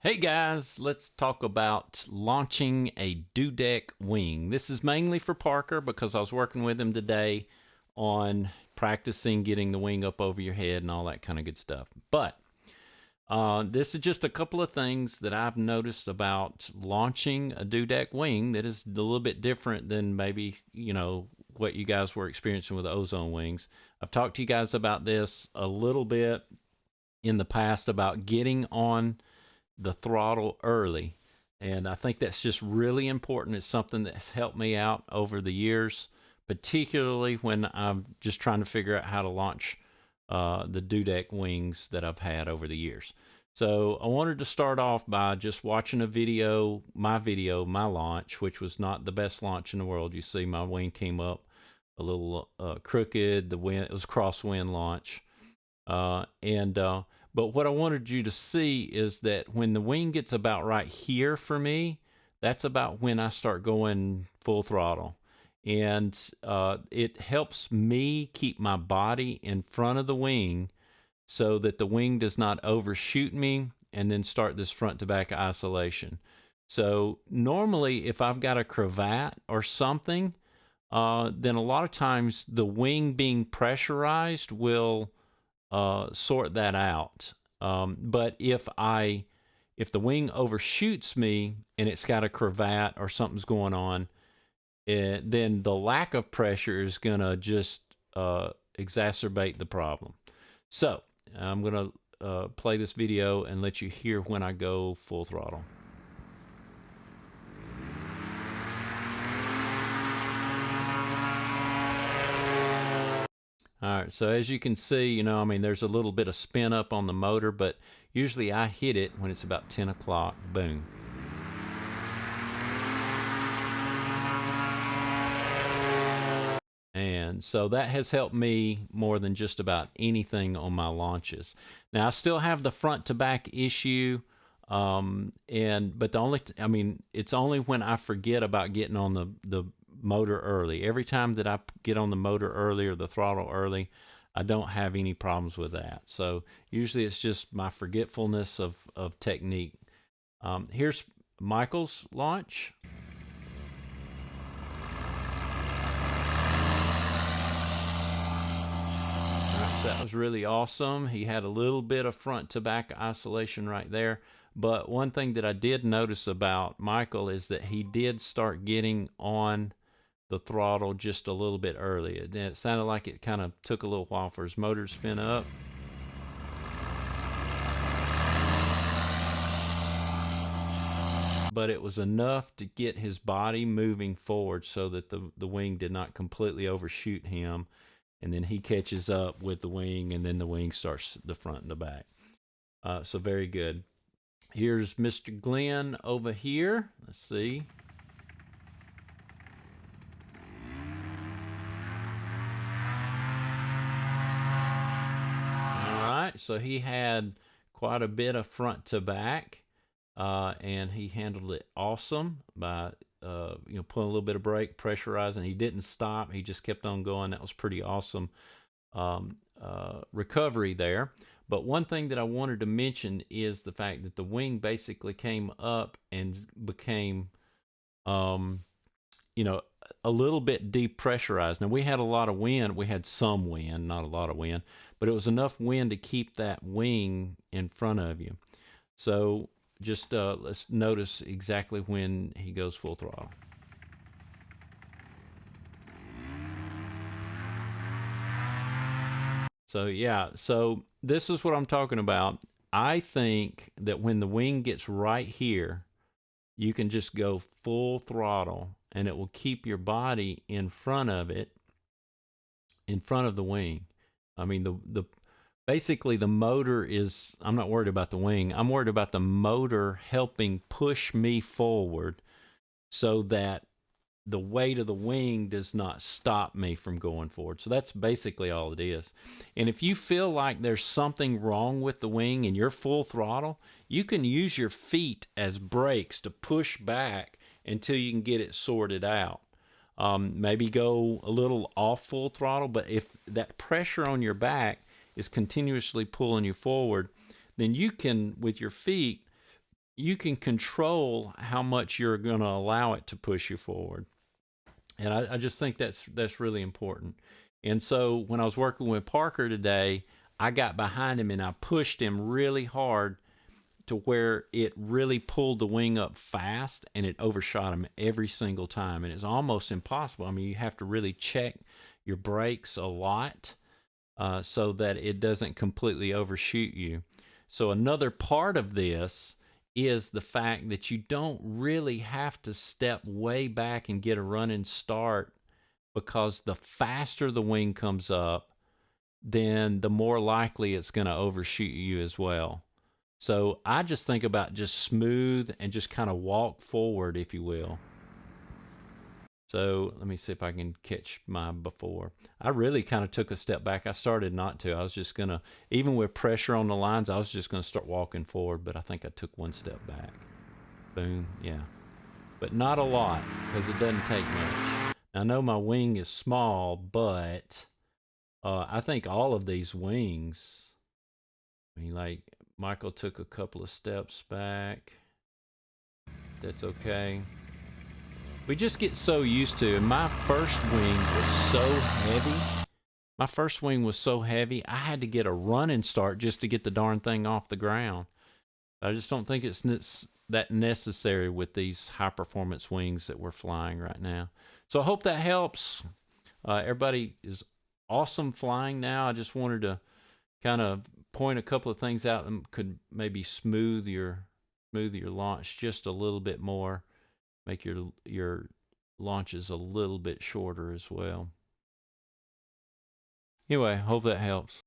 Hey guys, let's talk about launching a Dudek wing. This is mainly for Parker because I was working with him today on practicing getting the wing up over your head and all that kind of good stuff. But this is just a couple of things that I've noticed about launching a Dudek wing that is a little bit different than maybe, what you guys were experiencing with the ozone wings. I've talked to you guys about this a little bit in the past about getting on the throttle early. And I think that's just really important. It's something that's helped me out over the years, particularly when I'm just trying to figure out how to launch the Dudek wings that I've had over the years. So I wanted to start off by just watching a video, my launch, which was not the best launch in the world. You see my wing came up a little crooked. The wind, it was crosswind launch. But what I wanted you to see is that when the wing gets about right here for me, that's about when I start going full throttle. And it helps me keep my body in front of the wing so that the wing does not overshoot me and then start this front to back isolation. So normally if I've got a cravat or something, then a lot of times the wing being pressurized will sort that out. But if the wing overshoots me and it's got a cravat or something's going on, then the lack of pressure is gonna just exacerbate the problem. So I'm gonna play this video and let you hear when I go full throttle. All right, so as you can see, there's a little bit of spin up on the motor, but usually I hit it when it's about 10 o'clock, boom. And so that has helped me more than just about anything on my launches. Now I still have the front to back issue, but it's only when I forget about getting on the motor early. Every time that I get on the motor early or the throttle early, I don't have any problems with that. So usually it's just my forgetfulness of technique. Here's Michael's launch. So that was really awesome. He had a little bit of front to back isolation right there. But one thing that I did notice about Michael is that he did start getting on the throttle just a little bit early. It sounded like it kind of took a little while for his motor to spin up. But it was enough to get his body moving forward so that the wing did not completely overshoot him. And then he catches up with the wing, and then the wing starts the front and the back. So very good. Here's Mr. Glenn over here. Let's see. All right, so he had quite a bit of front to back, and he handled it awesome by pulling a little bit of brake, pressurizing. He didn't stop. He just kept on going. That was pretty awesome recovery there. But one thing that I wanted to mention is the fact that the wing basically came up and became, a little bit depressurized. Now we had a lot of wind. We had some wind, not a lot of wind, but it was enough wind to keep that wing in front of you. So just let's notice exactly when he goes full throttle. So yeah, so this is what I'm talking about. I think that when the wing gets right here, you can just go full throttle and it will keep your body in front of it, in front of the wing. I mean, basically the motor is, I'm not worried about the wing. I'm worried about the motor helping push me forward so that the weight of the wing does not stop me from going forward. So that's basically all it is. And if you feel like there's something wrong with the wing and you're full throttle, you can use your feet as brakes to push back until you can get it sorted out. Maybe go a little off full throttle, but if that pressure on your back is continuously pulling you forward, then you can, with your feet, you can control how much you're going to allow it to push you forward. And I just think that's really important. And so when I was working with Parker today, I got behind him and I pushed him really hard to where it really pulled the wing up fast and it overshot him every single time. And it's almost impossible. I mean, you have to really check your brakes a lot so that it doesn't completely overshoot you. So another part of this is the fact that you don't really have to step way back and get a running start, because the faster the wing comes up, then the more likely it's going to overshoot you as well. So I just think about just smooth and just kind of walk forward, if you will. So let me see if I can catch my before. I really kind of took a step back. I started not to. I was just going to, even with pressure on the lines, I was just going to start walking forward, but I think I took one step back. Boom, yeah. But not a lot, because it doesn't take much. I know my wing is small, but I think all of these wings, I mean, like Michael took a couple of steps back. That's okay. We just get so used to, and my first wing was so heavy. My first wing was so heavy, I had to get a running start just to get the darn thing off the ground. I just don't think it's that necessary with these high performance wings that we're flying right now. So I hope that helps. Everybody is awesome flying now. I just wanted to kind of point a couple of things out that could maybe smooth your launch just a little bit more, make your launches a little bit shorter as well. Anyway, hope that helps.